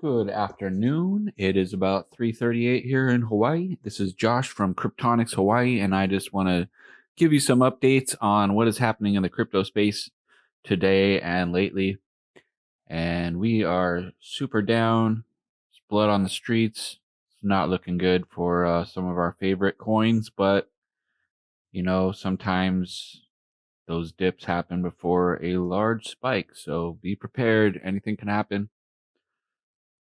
Good afternoon. It is about 3:38 here in Hawaii. This is Josh from Cryptonics Hawaii, and I just want to give you some updates on what is happening in the crypto space today and lately. And we are super down. It's blood on the streets. It's not looking good for some of our favorite coins, but sometimes those dips happen before a large spike. So be prepared. Anything can happen.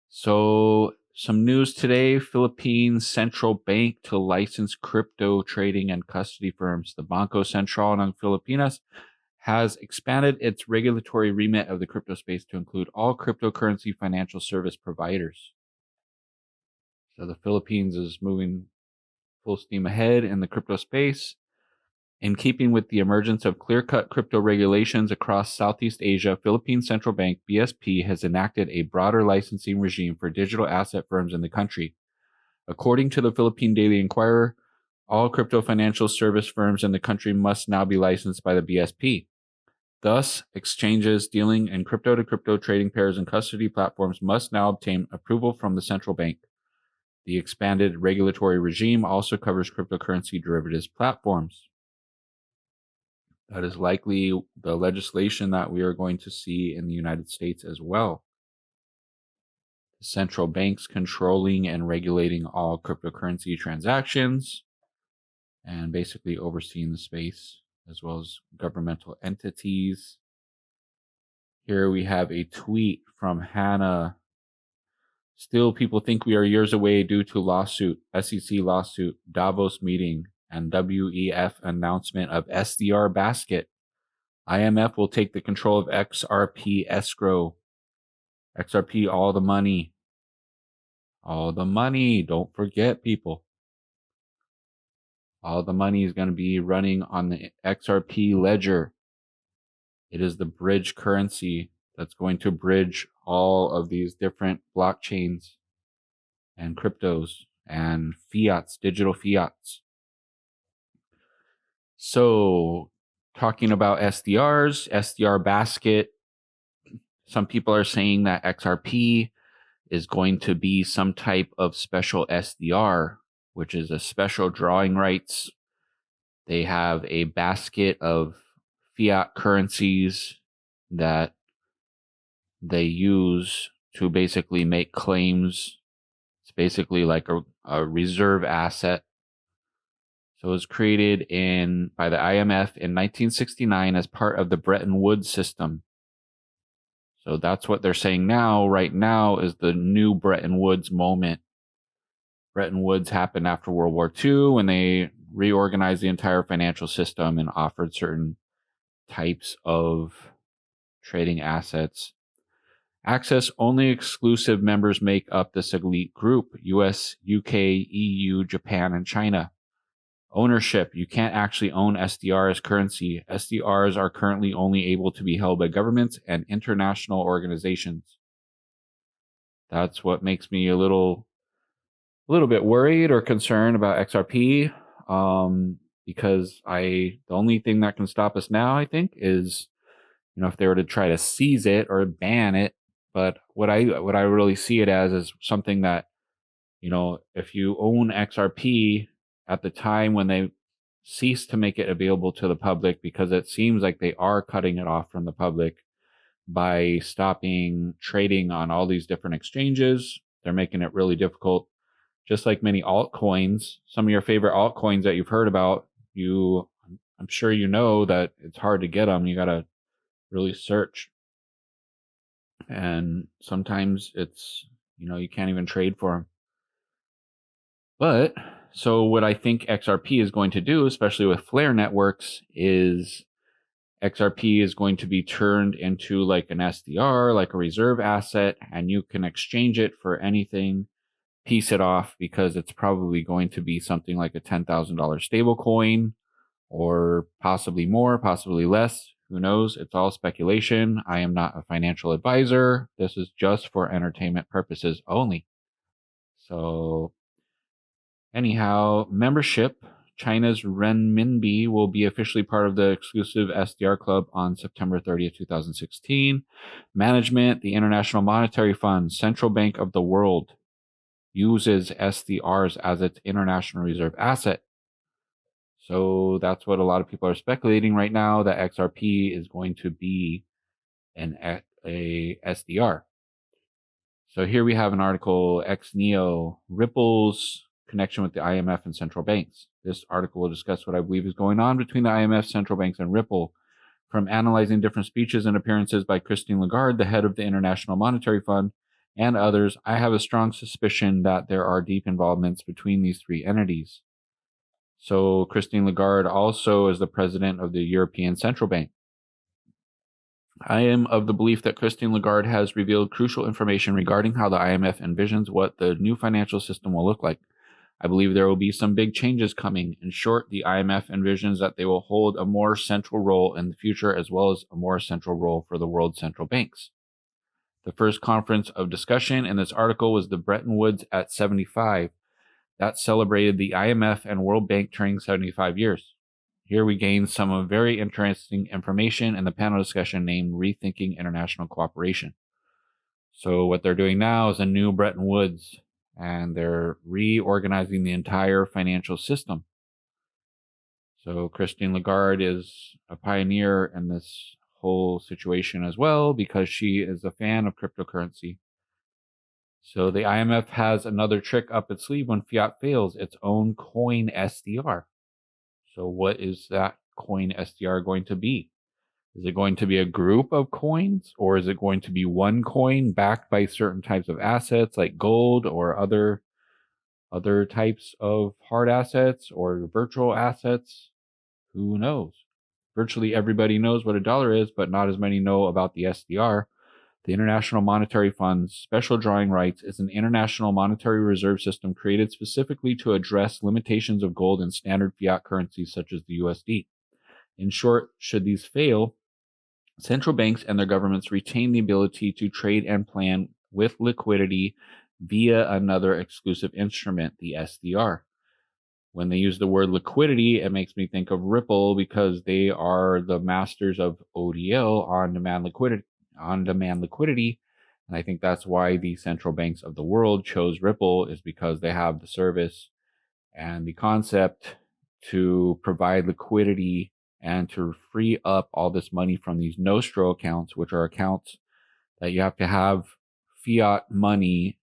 So, some news today: Philippines Central Bank to license crypto trading and custody firms. The Bangko Sentral ng Filipinas has expanded its regulatory remit of the crypto space to include all cryptocurrency financial service providers. So, the Philippines is moving full steam ahead in the crypto space. In keeping with the emergence of clear-cut crypto regulations across Southeast Asia, Philippine Central Bank (BSP) has enacted a broader licensing regime for digital asset firms in the country. According to the Philippine Daily Inquirer, all crypto financial service firms in the country must now be licensed by the BSP. Thus, exchanges dealing in crypto-to-crypto trading pairs and custody platforms must now obtain approval from the central bank. The expanded regulatory regime also covers cryptocurrency derivatives platforms. That is likely the legislation that we are going to see in the United States as well. The central banks controlling and regulating all cryptocurrency transactions and basically overseeing the space, as well as governmental entities. Here we have a tweet from Hannah. Still, people think we are years away due to lawsuit, SEC lawsuit, Davos meeting, and WEF announcement of SDR basket. IMF will take the control of XRP escrow. XRP, all the money. All the money. Don't forget, people. All the money is going to be running on the XRP ledger. It is the bridge currency that's going to bridge all of these different blockchains and cryptos and fiats, digital fiats. So, talking about SDRs, SDR basket, some people are saying that XRP is going to be some type of special SDR, which is a special drawing rights. They have a basket of fiat currencies that they use to basically make claims. It's basically like a reserve asset. So it was created by the IMF in 1969 as part of the Bretton Woods system. So that's what they're saying now. Right now is the new Bretton Woods moment. Bretton Woods happened after World War II when they reorganized the entire financial system and offered certain types of trading assets. Access only exclusive members make up this elite group: US, UK, EU, Japan, and China. Ownership: you can't actually own SDR as currency. SDRs are currently only able to be held by governments and international organizations. That's what makes me a little bit worried or concerned about XRP, because the only thing that can stop us now, I think, is if they were to try to seize it or ban it. But what I really see it as is something that, if you own XRP at the time when they cease to make it available to the public, because it seems like they are cutting it off from the public by stopping trading on all these different exchanges. They're making it really difficult, just like many altcoins. Some of your favorite altcoins that you've heard about, I'm sure you know that it's hard to get them. You got to really search. And sometimes it's, you can't even trade for them. But so what I think XRP is going to do, especially with Flare networks, is XRP is going to be turned into like an SDR, like a reserve asset, and you can exchange it for anything, piece it off, because it's probably going to be something like a $10,000 stable coin, or possibly more, possibly less. Who knows? It's all speculation. I am not a financial advisor. This is just for entertainment purposes only. So anyhow, membership China's renminbi will be officially part of the exclusive SDR club on September 30th, 2016. Management, the International Monetary Fund, central bank of the world, uses SDRs as its international reserve asset. So that's what a lot of people are speculating right now, that XRP is going to be a SDR. So here we have an article, XNEO, Ripple's connection with the IMF and central banks. This article will discuss what I believe is going on between the IMF, central banks, and Ripple. From analyzing different speeches and appearances by Christine Lagarde, the head of the International Monetary Fund, and others, I have a strong suspicion that there are deep involvements between these three entities. So Christine Lagarde also is the president of the European Central Bank. I am of the belief that Christine Lagarde has revealed crucial information regarding how the IMF envisions what the new financial system will look like. I believe there will be some big changes coming. In short, the IMF envisions that they will hold a more central role in the future, as well as a more central role for the world central banks. The first conference of discussion in this article was the Bretton Woods at 75. That celebrated the IMF and World Bank turning 75 years. Here we gained some very interesting information in the panel discussion named Rethinking International Cooperation. So what they're doing now is a new Bretton Woods, and they're reorganizing the entire financial system. So Christine Lagarde is a pioneer in this whole situation as well, because she is a fan of cryptocurrency. So the IMF has another trick up its sleeve when fiat fails, its own coin SDR. So what is that coin SDR going to be? Is it going to be a group of coins, or is it going to be one coin backed by certain types of assets like gold or other types of hard assets or virtual assets? Who knows? Virtually everybody knows what a dollar is, but not as many know about the SDR. The International Monetary Fund's special drawing rights is an international monetary reserve system created specifically to address limitations of gold and standard fiat currencies such as the USD. In short, should these fail, central banks and their governments retain the ability to trade and plan with liquidity via another exclusive instrument, the SDR. When they use the word liquidity, it makes me think of Ripple, because they are the masters of ODL, on-demand liquidity. And I think that's why the central banks of the world chose Ripple, is because they have the service and the concept to provide liquidity and to free up all this money from these nostro accounts, which are accounts that you have to have fiat money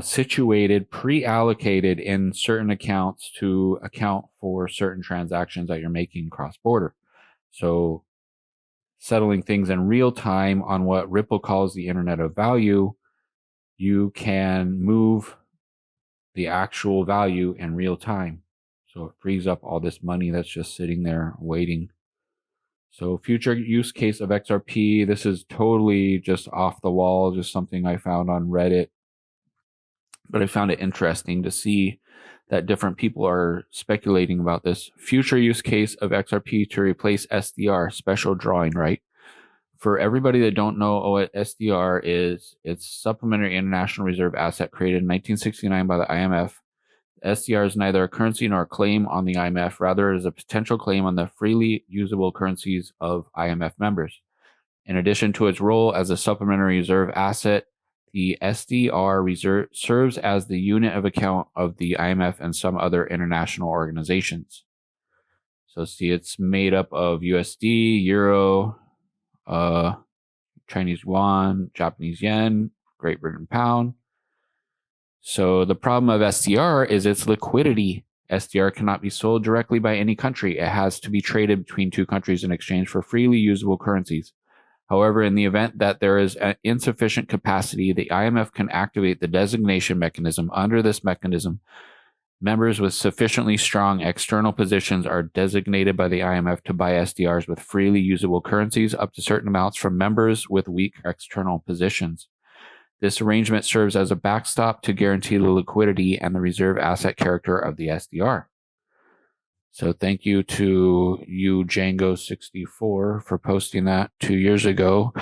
situated, pre-allocated in certain accounts to account for certain transactions that you're making cross-border. So settling things in real time on what Ripple calls the Internet of Value, you can move the actual value in real time. So it frees up all this money that's just sitting there waiting. So future use case of XRP, this is totally just off the wall, just something I found on Reddit. But I found it interesting to see that different people are speculating about this. Future use case of XRP to replace SDR, special drawing right. For everybody that don't know what SDR is, it's Supplementary International Reserve Asset, created in 1969 by the IMF. SDR is neither a currency nor a claim on the IMF. Rather, it is a potential claim on the freely usable currencies of IMF members. In addition to its role as a supplementary reserve asset, the SDR serves as the unit of account of the IMF and some other international organizations. So see, it's made up of USD, Euro, Chinese yuan, Japanese yen, Great Britain pound. So the problem of SDR is its liquidity. SDR cannot be sold directly by any country. It has to be traded between two countries in exchange for freely usable currencies. However, in the event that there is insufficient capacity, the IMF can activate the designation mechanism. Under this mechanism, members with sufficiently strong external positions are designated by the IMF to buy SDRs with freely usable currencies up to certain amounts from members with weak external positions. This arrangement serves as a backstop to guarantee the liquidity and the reserve asset character of the SDR. So thank you to you, Django64, for posting that 2 years ago.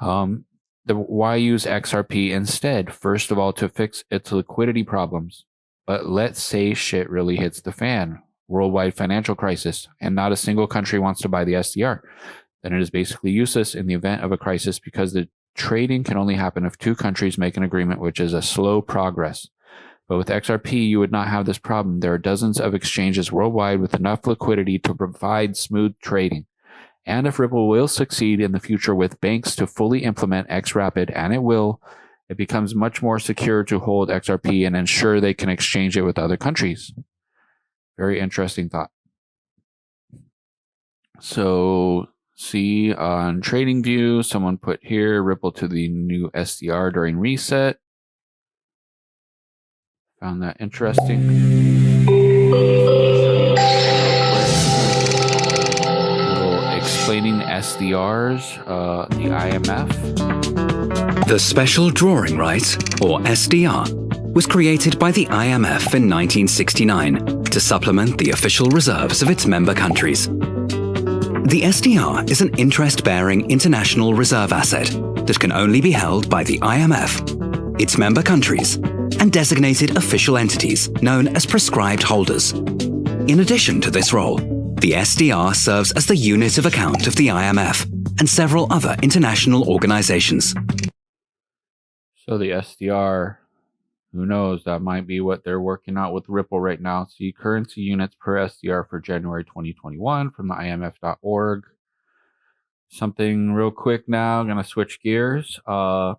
Why use XRP instead? First of all, to fix its liquidity problems. But let's say shit really hits the fan. worldwide financial crisis and not a single country wants to buy the SDR, then it is basically useless in the event of a crisis because the trading can only happen if two countries make an agreement, which is a slow progress. But with XRP, you would not have this problem. There are dozens of exchanges worldwide with enough liquidity to provide smooth trading. And if Ripple will succeed in the future with banks to fully implement XRapid, and it will, it becomes much more secure to hold XRP and ensure they can exchange it with other countries. Very interesting thought. So, see on TradingView, someone put here Ripple to the new SDR during reset. Found that interesting. Explaining SDRs, the IMF. The Special Drawing Right, or SDR, was created by the IMF in 1969 to supplement the official reserves of its member countries. The SDR is an interest-bearing international reserve asset that can only be held by the IMF, its member countries, and designated official entities known as prescribed holders. In addition to this role, the SDR serves as the unit of account of the IMF and several other international organizations. So the SDR, who knows, that might be what they're working out with Ripple right now. See currency units per SDR for January 2021 from the IMF.org. Something real quick now, I'm going to switch gears. I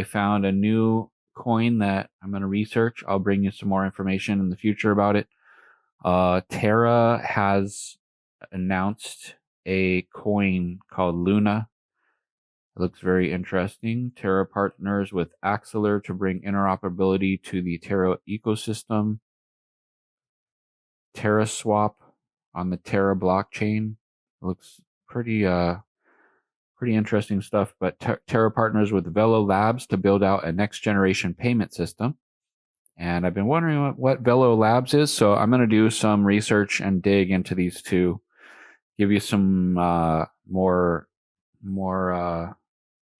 found a new coin that I'm going to research. I'll bring you some more information in the future about it. Terra has announced a coin called Luna. It looks very interesting. Terra partners with Axeler to bring interoperability to the Terra ecosystem. Terra Swap on the Terra blockchain. It looks pretty interesting stuff. But Terra partners with VELO Labs to build out a next generation payment system. And I've been wondering what VELO Labs is, so I'm going to do some research and dig into these two. Give you some more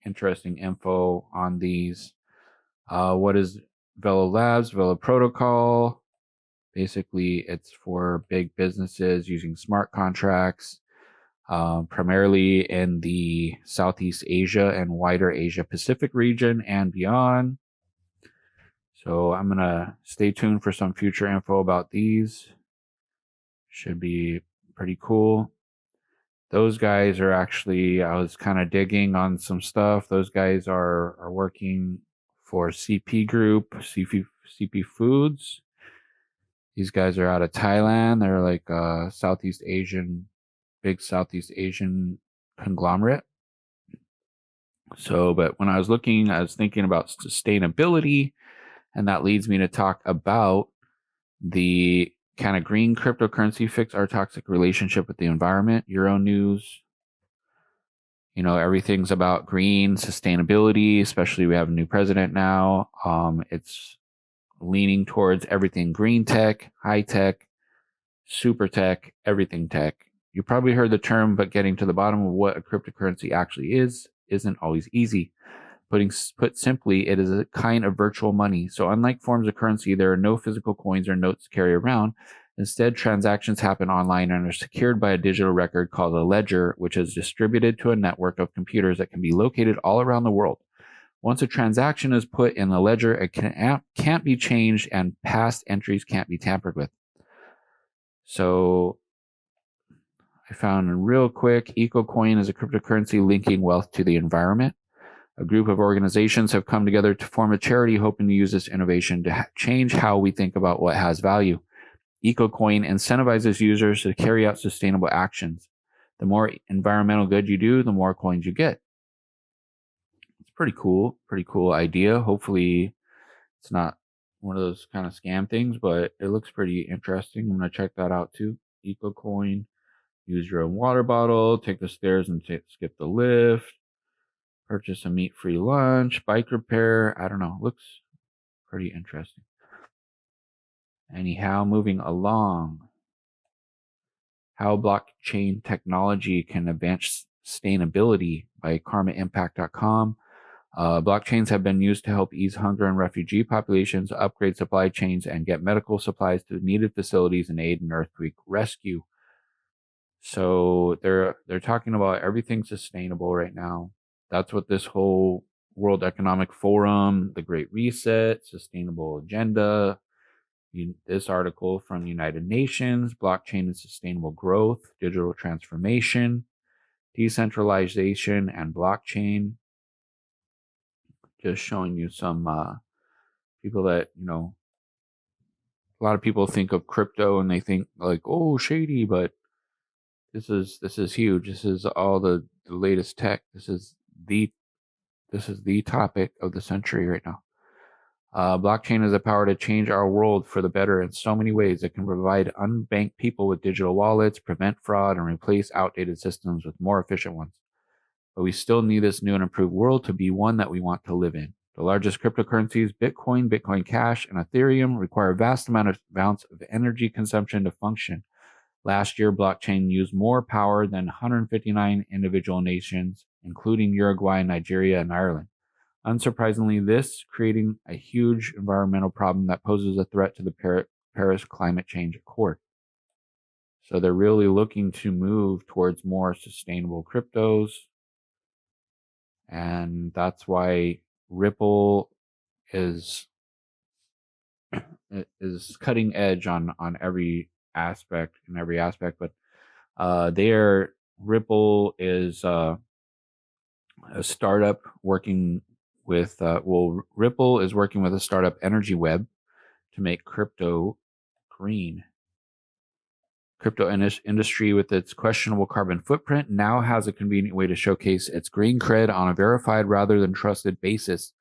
interesting info on these. What is VELO Labs? VELO Protocol. Basically, it's for big businesses using smart contracts, primarily in the Southeast Asia and wider Asia Pacific region and beyond. So I'm going to stay tuned for some future info about these. Should be pretty cool. Those guys are actually, I was kind of digging on some stuff. Those guys are working for CP Group, CP Foods. These guys are out of Thailand. They're like a big Southeast Asian conglomerate. So, but when I was looking, I was thinking about sustainability, and that leads me to talk about the kind of green cryptocurrency fix our toxic relationship with the environment. Euronews, everything's about green sustainability, especially we have a new president now. It's leaning towards everything green tech, high tech, super tech, everything tech. You probably heard the term, but getting to the bottom of what a cryptocurrency actually isn't always easy. Put simply, it is a kind of virtual money. So unlike forms of currency, there are no physical coins or notes to carry around. Instead, transactions happen online and are secured by a digital record called a ledger, which is distributed to a network of computers that can be located all around the world. Once a transaction is put in the ledger, it can't be changed and past entries can't be tampered with. So I found real quick, EcoCoin is a cryptocurrency linking wealth to the environment. A group of organizations have come together to form a charity hoping to use this innovation to change how we think about what has value. EcoCoin incentivizes users to carry out sustainable actions. The more environmental good you do, the more coins you get. It's pretty cool idea. Hopefully it's not one of those kind of scam things, but it looks pretty interesting. I'm going to check that out too. EcoCoin, use your own water bottle, take the stairs and skip the lift. Purchase a meat-free lunch, bike repair. I don't know. Looks pretty interesting. Anyhow, moving along. How blockchain technology can advance sustainability by karmaimpact.com. Blockchains have been used to help ease hunger in refugee populations, upgrade supply chains, and get medical supplies to needed facilities and aid in earthquake rescue. So they're talking about everything sustainable right now. That's what this whole World Economic Forum, the Great Reset, Sustainable Agenda, this article from United Nations, Blockchain and Sustainable Growth, Digital Transformation, Decentralization and Blockchain. Just showing you some people that, a lot of people think of crypto and they think like, oh, shady, but this is huge. This is all the latest tech. This is the topic of the century right now. Blockchain has the power to change our world for the better in so many ways. It can provide unbanked people with digital wallets, prevent fraud, and replace outdated systems with more efficient ones. But we still need this new and improved world to be one that we want to live in. The largest cryptocurrencies, Bitcoin, Bitcoin Cash, and Ethereum, require vast amounts of energy consumption to function. Last year, blockchain used more power than 159 individual nations, including Uruguay, Nigeria, and Ireland. Unsurprisingly, this creating a huge environmental problem that poses a threat to the Paris Climate Change Accord. So they're really looking to move towards more sustainable cryptos. And that's why Ripple is cutting edge on every aspect, but Ripple is a startup working with Ripple is working with a startup, Energy Web, to make crypto green. Crypto industry, with its questionable carbon footprint, now has a convenient way to showcase its green cred on a verified rather than trusted basis.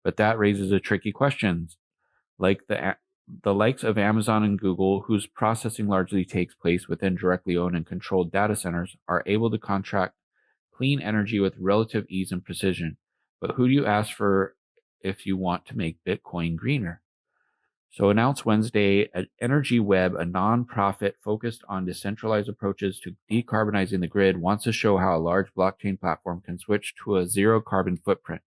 But that raises a tricky questions, like the likes of Amazon and Google, whose processing largely takes place within directly owned and controlled data centers, are able to contract clean energy with relative ease and precision. But who do you ask for if you want to make Bitcoin greener? So announced Wednesday, Energy Web, a nonprofit focused on decentralized approaches to decarbonizing the grid, wants to show how a large blockchain platform can switch to a zero carbon footprint.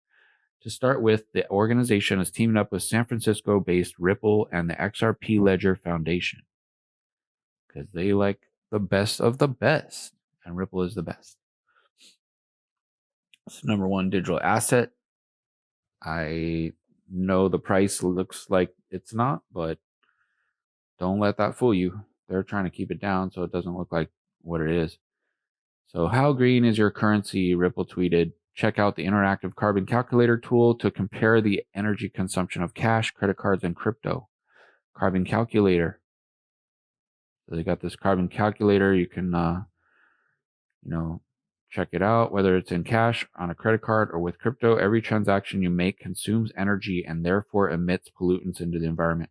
To start with, the organization is teaming up with San Francisco-based Ripple and the XRP Ledger Foundation, because they like the best of the best, and Ripple is the best. It's the number one digital asset. I know the price looks like it's not, but don't let that fool you. They're trying to keep it down so it doesn't look like what it is. So how green is your currency? Ripple tweeted. Check out the interactive carbon calculator tool to compare the energy consumption of cash, credit cards, and crypto. Carbon calculator. So they got this carbon calculator. You can, check it out, whether it's in cash, on a credit card, or with crypto. Every transaction you make consumes energy and therefore emits pollutants into the environment.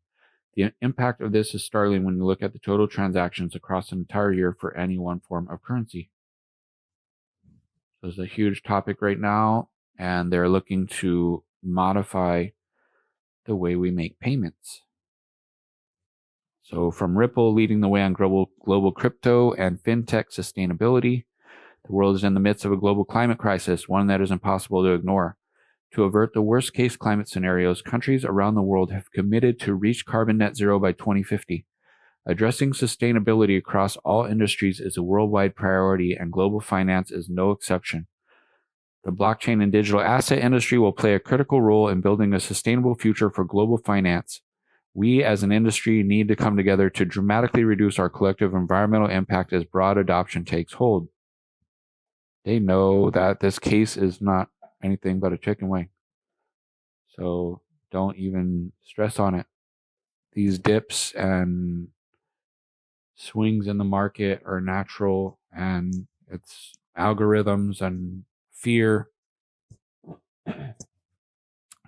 The impact of this is startling when you look at the total transactions across an entire year for any one form of currency. So it's a huge topic right now, and they're looking to modify the way we make payments. So from Ripple leading the way on global crypto and fintech sustainability, the world is in the midst of a global climate crisis, one that is impossible to ignore. To avert the worst-case climate scenarios, countries around the world have committed to reach carbon net zero by 2050. Addressing sustainability across all industries is a worldwide priority, and global finance is no exception. The blockchain and digital asset industry will play a critical role in building a sustainable future for global finance. We as an industry need to come together to dramatically reduce our collective environmental impact as broad adoption takes hold. They know that this case is not anything but a chicken wing. So don't even stress on it. These dips and swings in the market are natural, and it's algorithms and fear.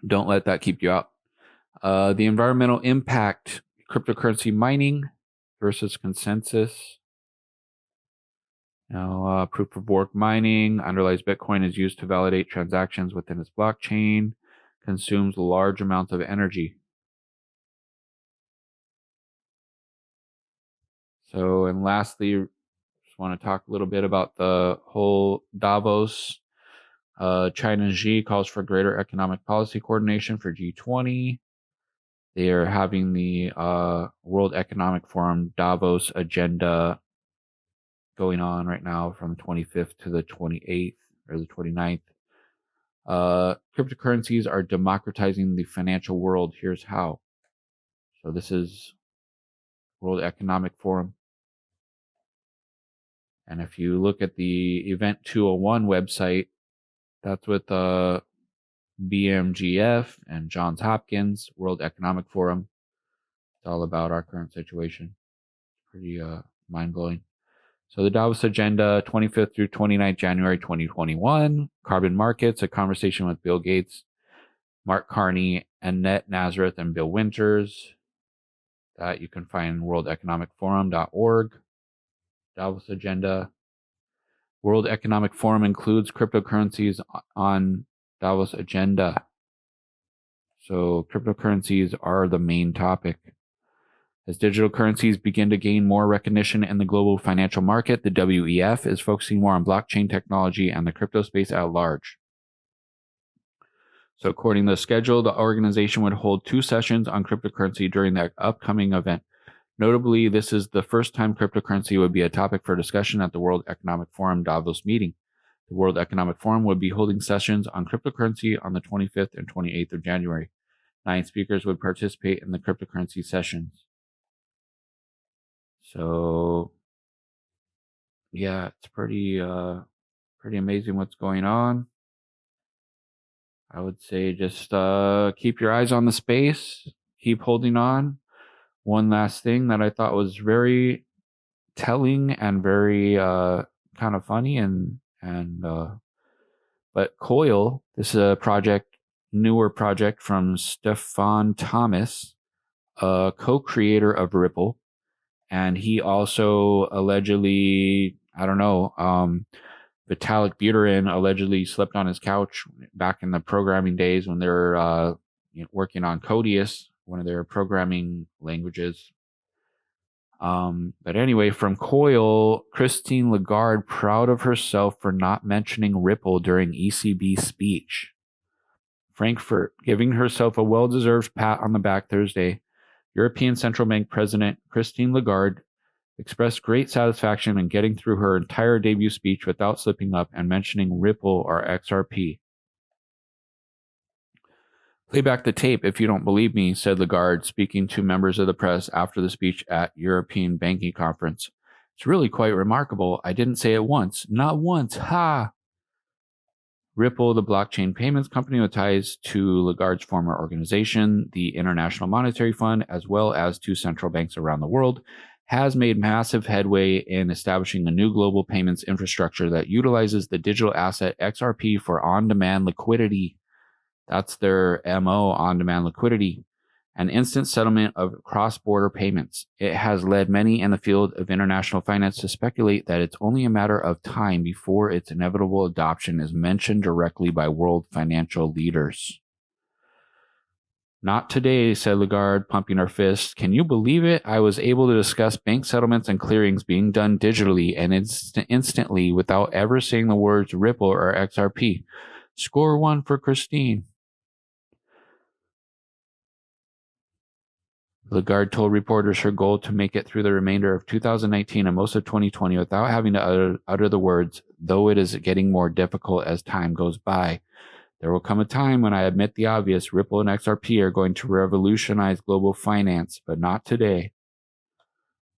Don't let that keep you out. The environmental impact, cryptocurrency mining versus consensus. Now, proof of work mining underlies Bitcoin is used to validate transactions within its blockchain, consumes large amounts of energy. So, and lastly, just want to talk a little bit about the whole Davos China Xi calls for greater economic policy coordination for G20. They are having the World Economic Forum Davos agenda going on right now from the 25th to the 28th or the 29th. Cryptocurrencies are democratizing the financial world. Here's how. So this is World Economic Forum. And if you look at the Event 201 website, that's with BMGF and Johns Hopkins, World Economic Forum. It's all about our current situation. Pretty mind-blowing. So the Davos agenda, 25th through 29th January 2021. Carbon markets, a conversation with Bill Gates, Mark Carney, Annette Nazareth, and Bill Winters. That you can find worldeconomicforum.org. Davos agenda. World Economic Forum includes cryptocurrencies on Davos agenda. So cryptocurrencies are the main topic. As digital currencies begin to gain more recognition in the global financial market, the WEF is focusing more on blockchain technology and the crypto space at large. So according to the schedule, the organization would hold 2 sessions on cryptocurrency during the upcoming event. Notably, this is the first time cryptocurrency would be a topic for discussion at the World Economic Forum Davos meeting. The World Economic Forum would be holding sessions on cryptocurrency on the 25th and 28th of January. 9 speakers would participate in the cryptocurrency sessions. So, yeah, it's pretty amazing what's going on. I would say just keep your eyes on the space, keep holding on. One last thing that I thought was very telling and very kind of funny but Coil, this is a newer project from Stefan Thomas, a co-creator of Ripple. And he also allegedly, Vitalik Buterin allegedly slept on his couch back in the programming days when they were working on Codius, one of their programming languages. But anyway, from Coil, Christine Lagarde proud of herself for not mentioning Ripple during ECB speech. Frankfurt, giving herself a well-deserved pat on the back Thursday. European Central Bank President Christine Lagarde expressed great satisfaction in getting through her entire debut speech without slipping up and mentioning Ripple or XRP. Play back the tape if you don't believe me, said Lagarde, speaking to members of the press after the speech at European Banking Conference. It's really quite remarkable. I didn't say it once. Not once. Ha! Ripple, the blockchain payments company with ties to Lagarde's former organization, the International Monetary Fund, as well as 2 central banks around the world, has made massive headway in establishing a new global payments infrastructure that utilizes the digital asset XRP for on-demand liquidity. That's their MO, on-demand liquidity, and instant settlement of cross-border payments. It has led many in the field of international finance to speculate that it's only a matter of time before its inevitable adoption is mentioned directly by world financial leaders. Not today, said Lagarde, pumping her fist. Can you believe it? I was able to discuss bank settlements and clearings being done digitally and instantly without ever saying the words Ripple or XRP. Score 1 for Christine. Lagarde told reporters her goal to make it through the remainder of 2019 and most of 2020 without having to utter the words, though it is getting more difficult as time goes by. There will come a time when I admit the obvious, Ripple and XRP are going to revolutionize global finance, but not today.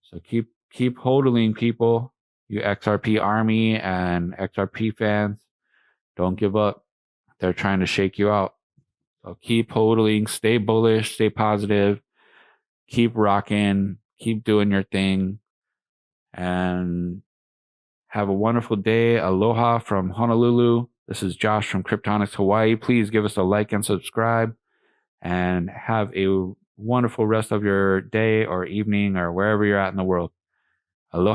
So keep hodling, people, you XRP army and XRP fans. Don't give up. They're trying to shake you out. So keep hodling, stay bullish, stay positive. Keep rocking, keep doing your thing, and have a wonderful day. Aloha from Honolulu. This is Josh from Cryptonics Hawaii. Please give us a like and subscribe, and have a wonderful rest of your day or evening or wherever you're at in the world.